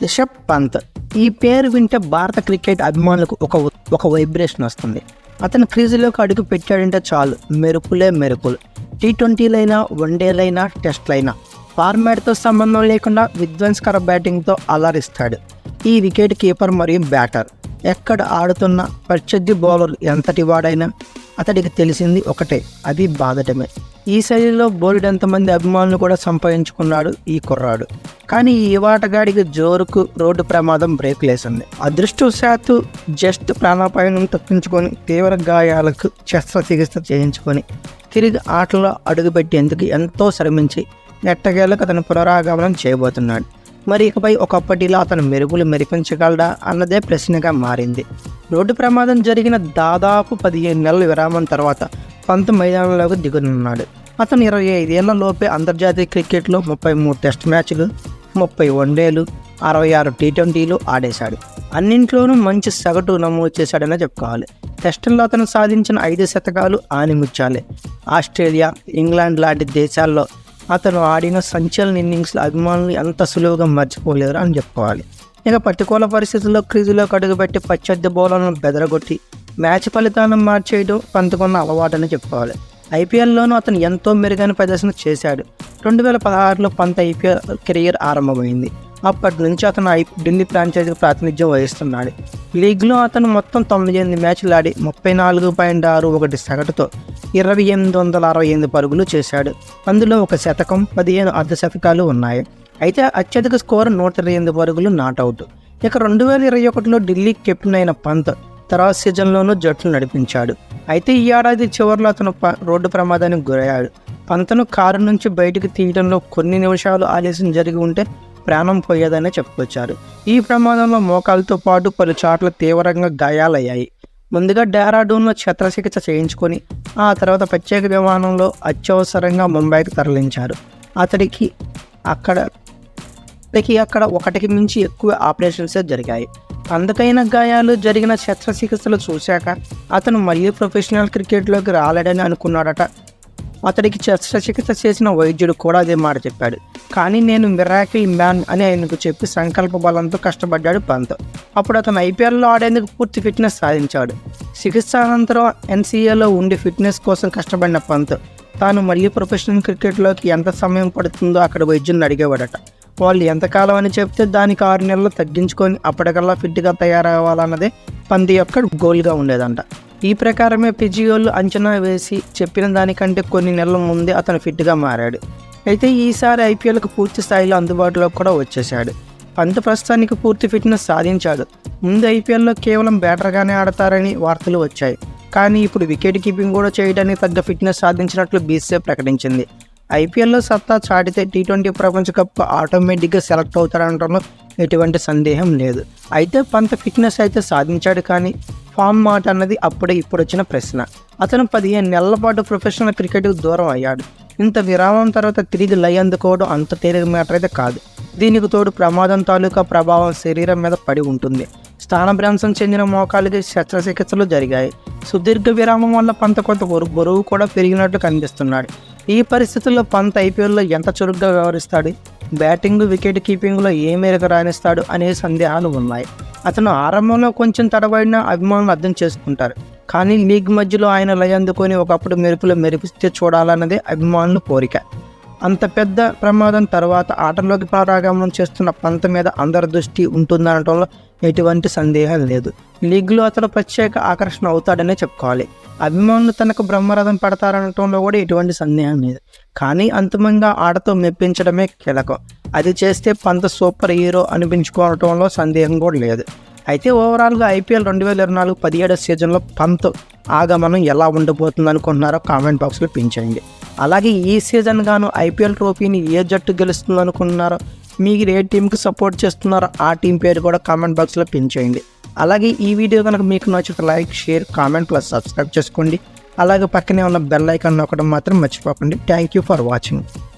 రిషబ్ పంత్. ఈ పేరు వింటే భారత క్రికెట్ అభిమానులకు ఒక వైబ్రేషన్ వస్తుంది. అతను క్రీజులోకి అడుగు పెట్టాడంటే చాలు, మెరుపులే మెరుపులు. T20లైనా, వన్డేలైనా, టెస్ట్లైనా ఫార్మాట్తో సంబంధం లేకుండా విధ్వంసకర బ్యాటింగ్తో అలరిస్తాడు. ఈ వికెట్ కీపర్ మరియు బ్యాటర్ ఎక్కడ ఆడుతున్న ప్రత్యర్థి బౌలర్ ఎంతటి వాడైనా అతడికి తెలిసింది ఒకటే, అది బాదటమే. ఈ శైలిలో బోల్డ్ ఎంతమంది అభిమానులు కూడా సంపాదించుకున్నాడు ఈ కుర్రాడు. కానీ ఈ ఆటగాడికి జోరుకు రోడ్డు ప్రమాదం బ్రేక్ లేసింది. అదృష్టవశాత్తు జస్ట్ ప్రాణాపాయం తప్పించుకొని తీవ్ర గాయాలకు శస్త్రచికిత్స చేయించుకొని తిరిగి ఆటలో అడుగుపెట్టేందుకు ఎంతో శ్రమించి ఎట్టకేలకు అతను పునరాగమనం చేయబోతున్నాడు. మరి ఇకపై ఒకప్పటిలా అతను మెరుగులు మెరిపించగలడా అన్నదే ప్రశ్నగా మారింది. రోడ్డు ప్రమాదం జరిగిన దాదాపు 15 నెలల విరామం తర్వాత పంత్ మైదానంలోకి దిగనున్నాడు. అతను 25 ఏళ్ల లోపే అంతర్జాతీయ క్రికెట్లో 33 టెస్ట్ మ్యాచ్లు, 30 వన్డేలు, 66 T20లు ఆడేశాడు. అన్నింట్లోనూ మంచి సగటు నమోదు చేశాడనే చెప్పుకోవాలి. టెస్టుల్లో అతను సాధించిన 5 శతకాలు ఆనిముత్యాలే. ఆస్ట్రేలియా, ఇంగ్లాండ్ లాంటి దేశాల్లో అతను ఆడిన సంచలన ఇన్నింగ్స్లో అభిమానులు ఎంత సులువుగా మర్చిపోలేరు అని చెప్పుకోవాలి. ఇక ప్రతికూల పరిస్థితుల్లో క్రీజులోకి అడుగుపెట్టి ప్రత్యర్థి బౌలర్లను బెదరగొట్టి మ్యాచ్ ఫలితాలను మార్చేయడం పంతుకున్న అలవాటని చెప్పుకోవాలి. ఐపీఎల్లోనూ అతను ఎంతో మెరుగైన ప్రదర్శన చేశాడు. 2016లో పంత్ ఐపీఎల్ కెరియర్ ఆరంభమైంది. అప్పటి నుంచి అతను ఢిల్లీ ఫ్రాంచైజీకి ప్రాతినిధ్యం వహిస్తున్నాడు. లీగ్లో అతను మొత్తం 98 మ్యాచ్లు ఆడి 34.61 సగటుతో 2868 పరుగులు చేశాడు. అందులో 1 శతకం, 15 అర్ధ శతకాలు ఉన్నాయి. అయితే అత్యధిక స్కోర్ 128 పరుగులు నాట్అవుట్. ఇక 2021లో ఢిల్లీ కెప్టెన్ అయిన పంత్ తర్వాత సీజన్లోనూ జట్లు నడిపించాడు. అయితే ఈ ఏడాది చివరిలో అతను రోడ్డు ప్రమాదానికి గురయ్యాడు. పంత్ను కారు నుంచి బయటికి తీయడంలో కొన్ని నిమిషాలు ఆలస్యం జరిగి ఉంటే ప్రాణం పోయేదనే చెప్పుకొచ్చారు. ఈ ప్రమాదంలో మోకాలతో పాటు పలు చోట్ల తీవ్రంగా గాయాలయ్యాయి. ముందుగా డెహ్రాడూన్లో శస్త్రచికిత్స చేయించుకొని ఆ తర్వాత ప్రత్యేక విమానంలో అత్యవసరంగా ముంబైకి తరలించారు. అతడికి అక్కడ ఒకటికి మించి ఎక్కువ ఆపరేషన్సే జరిగాయి. అందుకైన గాయాలు జరిగిన శస్త్రచికిత్సలు చూశాక అతను మళ్ళీ ప్రొఫెషనల్ క్రికెట్లోకి రాలేడని అనుకున్నాడట. అతడికి శస్త్రచికిత్స చేసిన వైద్యుడు కూడా అదే మాట చెప్పాడు. కానీ నేను మిరాకిల్ మ్యాన్ అని ఆయనకు చెప్పి సంకల్ప బలంతో కష్టపడ్డాడు పంత్. అప్పుడు అతను ఐపీఎల్లో ఆడేందుకు పూర్తి ఫిట్నెస్ సాధించాడు. చికిత్స అనంతరం ఎన్సీఏలో ఉండి ఫిట్నెస్ కోసం కష్టపడిన పంత్ తాను మళ్ళీ ప్రొఫెషనల్ క్రికెట్లోకి ఎంత సమయం పడుతుందో అక్కడ వైద్యులను అడిగేవాడట. వాళ్ళు ఎంతకాలం అని చెప్తే దానికి 6 నెలలు తగ్గించుకొని అప్పటికల్లా ఫిట్గా తయారవ్వాలన్నదే పంత్ యొక్క గోల్గా ఉండేదంట. ఈ ప్రకారమే ఫిజియోలు అంచనా వేసి చెప్పిన దానికంటే కొన్ని నెలల ముందే అతను ఫిట్గా మారాడు. అయితే ఈసారి ఐపీఎల్కు పూర్తి స్థాయిలో అందుబాటులోకి కూడా వచ్చేశాడు. పంత్ ప్రస్తుతానికి పూర్తి ఫిట్నెస్ సాధించాడు. ముందు ఐపీఎల్లో కేవలం బ్యాటర్గానే ఆడతారని వార్తలు వచ్చాయి. కానీ ఇప్పుడు వికెట్ కీపింగ్ కూడా చేయడానికి తగ్గ ఫిట్నెస్ సాధించినట్లు బీసీసీఐ ప్రకటించింది. ఐపీఎల్లో సత్తా చాటితే T20 ప్రపంచ కప్కు ఆటోమేటిక్గా సెలెక్ట్ అవుతాడనడంలో ఎటువంటి సందేహం లేదు. అయితే పంత్ ఫిట్నెస్ అయితే సాధించాడు, కానీ ఫామ్ మాట అన్నది ఇప్పుడు వచ్చిన ప్రశ్న. అతను 15 నెలల పాటు ప్రొఫెషనల్ క్రికెట్కు దూరం అయ్యాడు. ఇంత విరామం తర్వాత తిరిగి లయ అందుకోవడం అంత తేలిక మ్యాటర్ అయితే కాదు. దీనికి తోడు ప్రమాదం తాలూకా ప్రభావం శరీరం మీద పడి ఉంటుంది. స్థానభ్రంశం చెందిన మోకాలికి శస్త్రచికిత్సలు జరిగాయి. సుదీర్ఘ విరామం వల్ల పంత్ కొంత బరువు కూడా పెరిగినట్లు కనిపిస్తున్నాడు. ఈ పరిస్థితుల్లో పంత్ ఐపీఎల్లో ఎంత చురుగ్గా వ్యవహరిస్తాడు, బ్యాటింగ్, వికెట్ కీపింగ్లో ఏ మేరకు రాణిస్తాడు అనే సందేహాలు ఉన్నాయి. అతను ఆరంభంలో కొంచెం తడబడిన అభిమానులు అర్థం చేసుకుంటారు. కానీ లీగ్ మధ్యలో ఆయన లయ అందుకొని ఒకప్పుడు మెరుపులు మెరిపిస్తే చూడాలన్నదే అభిమానుల కోరిక. అంత పెద్ద ప్రమాదం తర్వాత ఆటలోకి పునరాగమనం చేస్తున్న పంత్ మీద అందరి దృష్టి ఉంటుందనడంలో ఎటువంటి సందేహం లేదు. లీగ్లో అతను ప్రత్యేక ఆకర్షణ అవుతాడనే చెప్పుకోవాలి. అభిమానులు తనకు బ్రహ్మరథం పడతారనటంలో కూడా ఎటువంటి సందేహం లేదు. కానీ అంతిమంగా ఆటతో మెప్పించడమే కీలకం. అది చేస్తే పంత్ సూపర్ హీరో అనిపించుకోవడంలో సందేహం కూడా లేదు. అయితే ఓవరాల్గా ఐపీఎల్ 2024 17వ సీజన్లో పంత్ ఆగమనం ఎలా ఉండబోతుంది అనుకుంటున్నారో కామెంట్ బాక్స్లో పించేయండి. అలాగే ఈ సీజన్ గాను ఐపీఎల్ ట్రోఫీని ఏ జట్టు గెలుస్తుంది అనుకుంటున్నారో, మీరు ఏ టీంకి సపోర్ట్ చేస్తున్నారో ఆ టీం పేరు కూడా కామెంట్ బాక్స్లో పించేయండి. అలాగే ఈ వీడియో కనుక మీకు నచ్చితే like, share, comment plus subscribe చేసుకోండి. అలాగే పక్కనే ఉన్న బెల్ ఐకాన్ నొక్కడం మాత్రం మర్చిపోకండి. Thank you for watching.